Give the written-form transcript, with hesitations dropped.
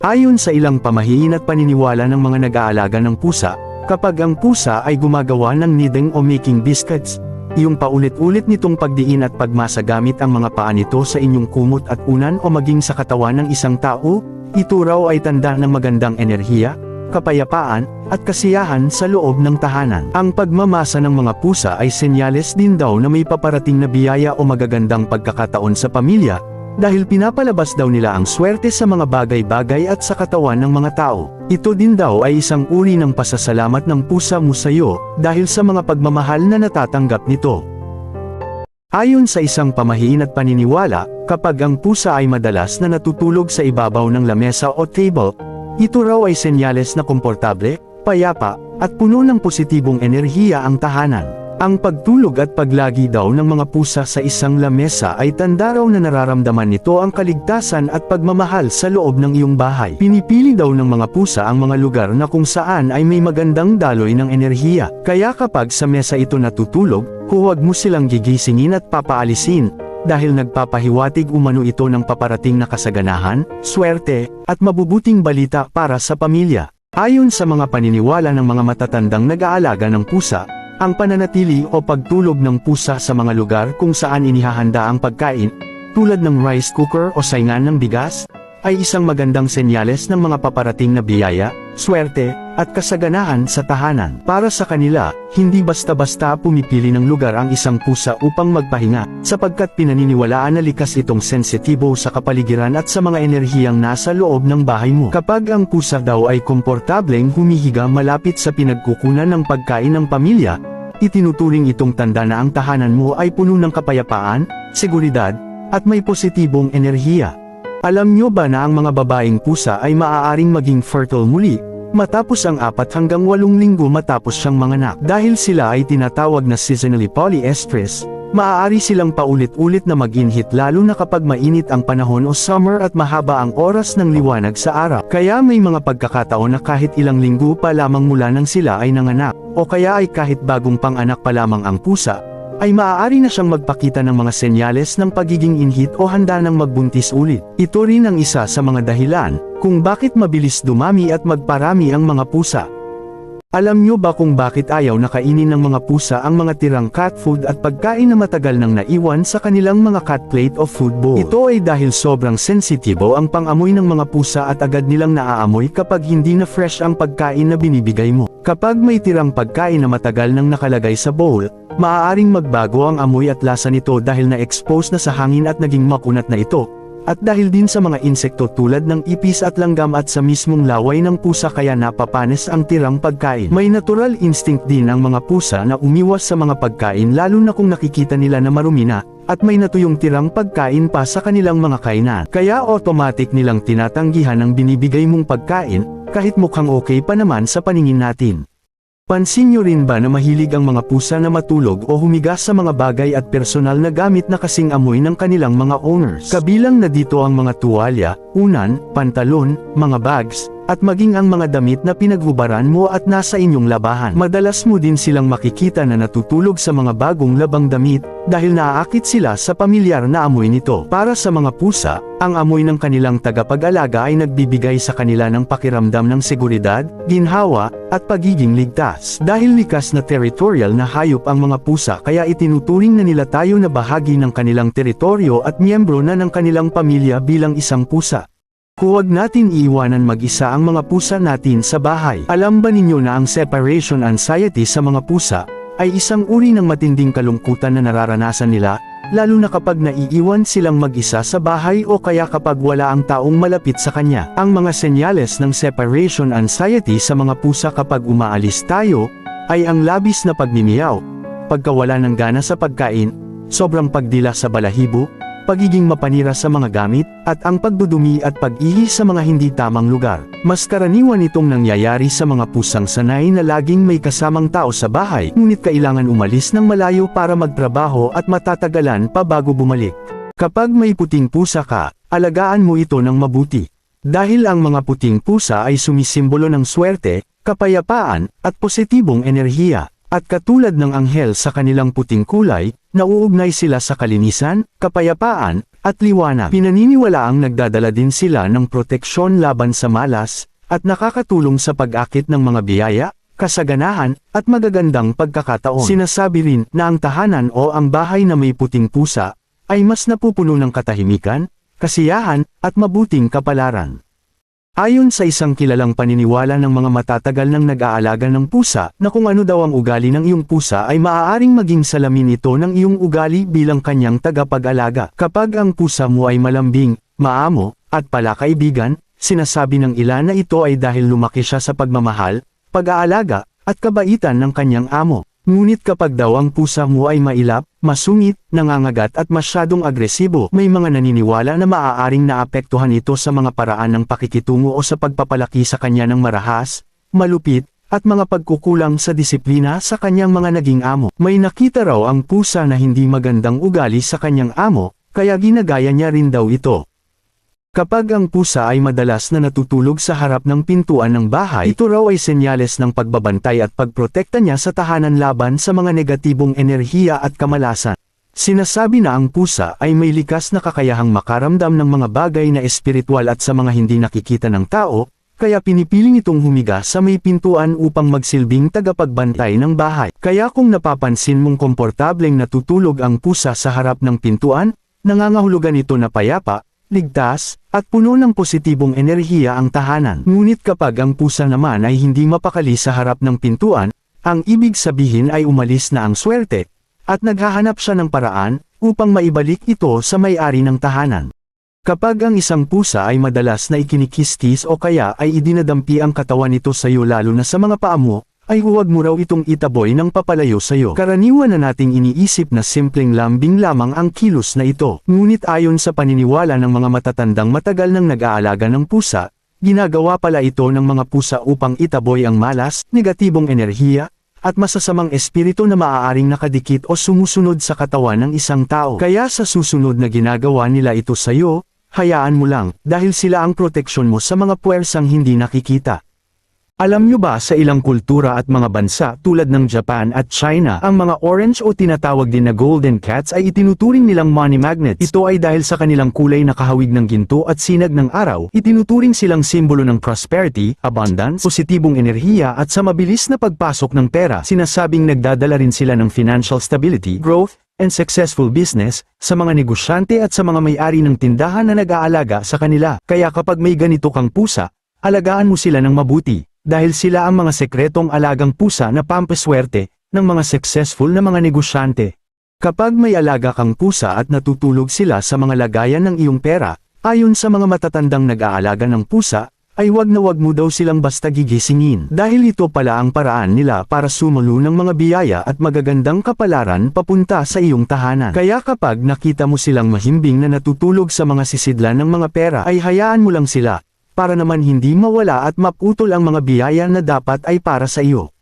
Ayon sa ilang pamahiin at paniniwala ng mga nag-aalaga ng pusa, kapag ang pusa ay gumagawa ng kneading o making biscuits, iyong paulit-ulit nitong pagdiin at pagmasa gamit ang mga paa nito sa inyong kumot at unan o maging sa katawan ng isang tao, ito raw ay tanda ng magandang enerhiya, kapayapaan, at kasiyahan sa loob ng tahanan. Ang pagmamasa ng mga pusa ay senyales din daw na may paparating na biyaya o magagandang pagkakataon sa pamilya, dahil pinapalabas daw nila ang swerte sa mga bagay-bagay at sa katawan ng mga tao. Ito din daw ay isang uri ng pasasalamat ng pusa mo sa iyo, dahil sa mga pagmamahal na natatanggap nito. Ayon sa isang pamahiin at paniniwala, kapag ang pusa ay madalas na natutulog sa ibabaw ng lamesa o table, ito raw ay senyales na komportable, payapa, at puno ng positibong enerhiya ang tahanan. Ang pagtulog at paglagi daw ng mga pusa sa isang lamesa ay tanda raw na nararamdaman nito ang kaligtasan at pagmamahal sa loob ng iyong bahay. Pinipili daw ng mga pusa ang mga lugar na kung saan ay may magandang daloy ng enerhiya. Kaya kapag sa mesa ito natutulog, huwag mo silang gigisingin at papaalisin, dahil nagpapahiwatig umano ito ng paparating na kasaganahan, swerte, at mabubuting balita para sa pamilya. Ayon sa mga paniniwala ng mga matatandang nag-aalaga ng pusa, ang pananatili o pagtulog ng pusa sa mga lugar kung saan inihahanda ang pagkain, tulad ng rice cooker o saingan ng bigas, ay isang magandang senyales ng mga paparating na biyaya, swerte, at kasaganahan sa tahanan. Para sa kanila, hindi basta-basta pumipili ng lugar ang isang pusa upang magpahinga, sapagkat pinaniniwalaan na likas itong sensitibo sa kapaligiran at sa mga enerhiyang nasa loob ng bahay mo. Kapag ang pusa daw ay komportableng humihiga malapit sa pinagkukunan ng pagkain ng pamilya, itinuturing itong tanda na ang tahanan mo ay puno ng kapayapaan, seguridad, at may positibong enerhiya. Alam nyo ba na ang mga babaeng pusa ay maaaring maging fertile muli, matapos ang 4 hanggang 8 linggo matapos siyang manganak? Dahil sila ay tinatawag na seasonally polyestrous, maaari silang paulit-ulit na mag-inhit lalo na kapag mainit ang panahon o summer at mahaba ang oras ng liwanag sa araw. Kaya may mga pagkakataon na kahit ilang linggo pa lamang mula nang sila ay nanganak, o kaya ay kahit bagong pang-anak pa lamang ang pusa, ay maaari na siyang magpakita ng mga senyales ng pagiging inhit o handa ng magbuntis ulit. Ito rin ang isa sa mga dahilan kung bakit mabilis dumami at magparami ang mga pusa. Alam nyo ba kung bakit ayaw na kainin ng mga pusa ang mga tirang cat food at pagkain na matagal nang naiwan sa kanilang mga cat plate o food bowl? Ito ay dahil sobrang sensitibo ang pang-amoy ng mga pusa at agad nilang naaamoy kapag hindi na fresh ang pagkain na binibigay mo. Kapag may tirang pagkain na matagal nang nakalagay sa bowl, maaaring magbago ang amoy at lasa nito dahil na-expose na sa hangin at naging makunat na ito. At dahil din sa mga insekto tulad ng ipis at langgam at sa mismong laway ng pusa kaya napapanis ang tirang pagkain. May natural instinct din ang mga pusa na umiwas sa mga pagkain lalo na kung nakikita nila na marumi na, at may natuyong tirang pagkain pa sa kanilang mga kainan. Kaya automatic nilang tinatanggihan ang binibigay mong pagkain, kahit mukhang okay pa naman sa paningin natin. Pansin nyo rin ba na mahilig ang mga pusa na matulog o humiga sa mga bagay at personal na gamit na kasing amoy ng kanilang mga owners? Kabilang na dito ang mga tuwalya, unan, pantalon, mga bags, at maging ang mga damit na pinaghubaran mo at nasa inyong labahan. Madalas mo din silang makikita na natutulog sa mga bagong labang damit, dahil naaakit sila sa pamilyar na amoy nito. Para sa mga pusa, ang amoy ng kanilang tagapag-alaga ay nagbibigay sa kanila ng pakiramdam ng seguridad, ginhawa, at pagiging ligtas. Dahil likas na territorial na hayop ang mga pusa kaya itinuturing na nila tayo na bahagi ng kanilang teritoryo at miyembro na ng kanilang pamilya bilang isang pusa. Huwag natin iiwanan mag-isa ang mga pusa natin sa bahay. Alam ba ninyo na ang separation anxiety sa mga pusa ay isang uri ng matinding kalungkutan na nararanasan nila, lalo na kapag naiiwan silang mag-isa sa bahay o kaya kapag wala ang taong malapit sa kanya. Ang mga senyales ng separation anxiety sa mga pusa kapag umaalis tayo ay ang labis na pagmimiyaw, pagkawala ng gana sa pagkain, sobrang pagdila sa balahibo, pagiging mapanira sa mga gamit, at ang pagdudumi at pag-ihi sa mga hindi tamang lugar. Mas karaniwan itong nangyayari sa mga pusang sanay na laging may kasamang tao sa bahay, ngunit kailangan umalis ng malayo para magtrabaho at matatagalan pa bago bumalik. Kapag may puting pusa ka, alagaan mo ito ng mabuti. Dahil ang mga puting pusa ay sumisimbolo ng swerte, kapayapaan, at positibong enerhiya. At katulad ng anghel sa kanilang puting kulay, nauugnay sila sa kalinisan, kapayapaan, at liwanag. Pinaniniwalaang nagdadala din sila ng proteksyon laban sa malas, at nakakatulong sa pag-akit ng mga biyaya, kasaganahan, at magagandang pagkakataon. Sinasabi rin na ang tahanan o ang bahay na may puting pusa, ay mas napupuno ng katahimikan, kasiyahan, at mabuting kapalaran. Ayon sa isang kilalang paniniwala ng mga matatagal nang nag-aalaga ng pusa, na kung ano daw ang ugali ng iyong pusa ay maaaring maging salamin ito ng iyong ugali bilang kanyang tagapag-alaga. Kapag ang pusa mo ay malambing, maamo, at palakaibigan, sinasabi ng ilan na ito ay dahil lumaki siya sa pagmamahal, pag-aalaga, at kabaitan ng kanyang amo. Ngunit kapag daw ang pusa mo ay mailap, masungit, nangangagat at masyadong agresibo, may mga naniniwala na maaaring naapektuhan ito sa mga paraan ng pakikitungo o sa pagpapalaki sa kanya ng marahas, malupit, at mga pagkukulang sa disiplina sa kanyang mga naging amo. May nakita raw ang pusa na hindi magandang ugali sa kanyang amo, kaya ginagaya niya rin daw ito. Kapag ang pusa ay madalas na natutulog sa harap ng pintuan ng bahay, ito raw ay senyales ng pagbabantay at pagprotekta niya sa tahanan laban sa mga negatibong enerhiya at kamalasan. Sinasabi na ang pusa ay may likas na kakayahang makaramdam ng mga bagay na espiritual at sa mga hindi nakikita ng tao, kaya pinipiling itong humiga sa may pintuan upang magsilbing tagapagbantay ng bahay. Kaya kung napapansin mong komportableng natutulog ang pusa sa harap ng pintuan, nangangahulugan ito na payapa, ligtas, at puno ng positibong enerhiya ang tahanan. Ngunit kapag ang pusa naman ay hindi mapakali sa harap ng pintuan, ang ibig sabihin ay umalis na ang swerte, at naghahanap siya ng paraan, upang maibalik ito sa may-ari ng tahanan. Kapag ang isang pusa ay madalas na ikinikis-kis o kaya ay idinadampi ang katawan nito sa iyo lalo na sa mga paa mo, ay huwag mo raw itong itaboy ng papalayo sa iyo. Karaniwan na nating iniisip na simpleng lambing lamang ang kilos na ito. Ngunit ayon sa paniniwala ng mga matatandang matagal nang nag-aalaga ng pusa, ginagawa pala ito ng mga pusa upang itaboy ang malas, negatibong enerhiya, at masasamang espiritu na maaaring nakadikit o sumusunod sa katawan ng isang tao. Kaya sa susunod na ginagawa nila ito sa iyo, hayaan mo lang, dahil sila ang proteksyon mo sa mga puwersang hindi nakikita. Alam nyo ba sa ilang kultura at mga bansa tulad ng Japan at China, ang mga orange o tinatawag din na golden cats ay itinuturing nilang money magnets. Ito ay dahil sa kanilang kulay na kahawig ng ginto at sinag ng araw, itinuturing silang simbolo ng prosperity, abundance, positibong enerhiya at sa mabilis na pagpasok ng pera. Sinasabing nagdadala rin sila ng financial stability, growth, and successful business, sa mga negosyante at sa mga may-ari ng tindahan na nag-aalaga sa kanila. Kaya kapag may ganito kang pusa, alagaan mo sila ng mabuti. Dahil sila ang mga sekretong alagang pusa na pampaswerte ng mga successful na mga negosyante. Kapag may alaga kang pusa at natutulog sila sa mga lagayan ng iyong pera, ayon sa mga matatandang nag-aalaga ng pusa, ay wag na wag mo daw silang basta gigisingin. Dahil ito pala ang paraan nila para sumulo ng mga biyaya at magagandang kapalaran papunta sa iyong tahanan. Kaya kapag nakita mo silang mahimbing na natutulog sa mga sisidlan ng mga pera, ay hayaan mo lang sila, para naman hindi mawala at maputol ang mga biyaya na dapat ay para sa iyo.